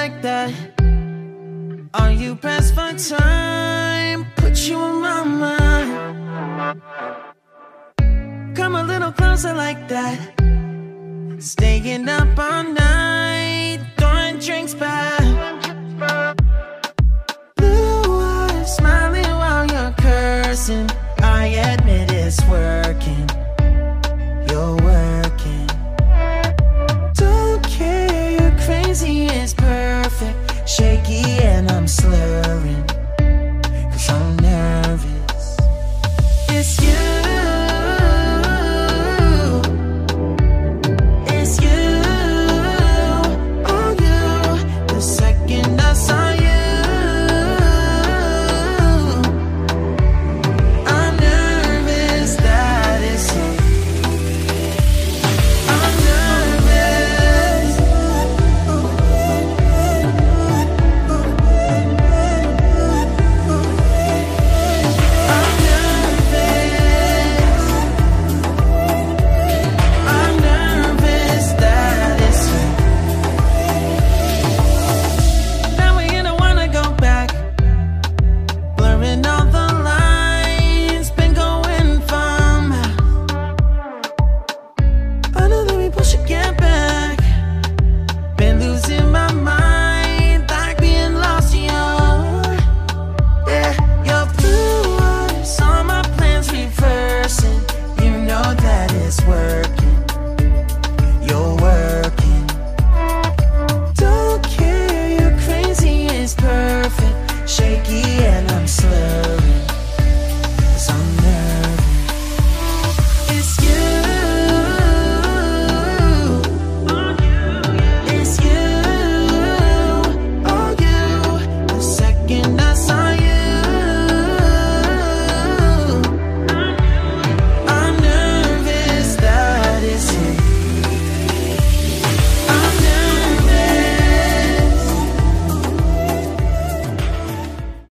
like that? Are you pressed for time? Put you in my mind. Come a little closer like that. Staying up all night, throwing drinks back.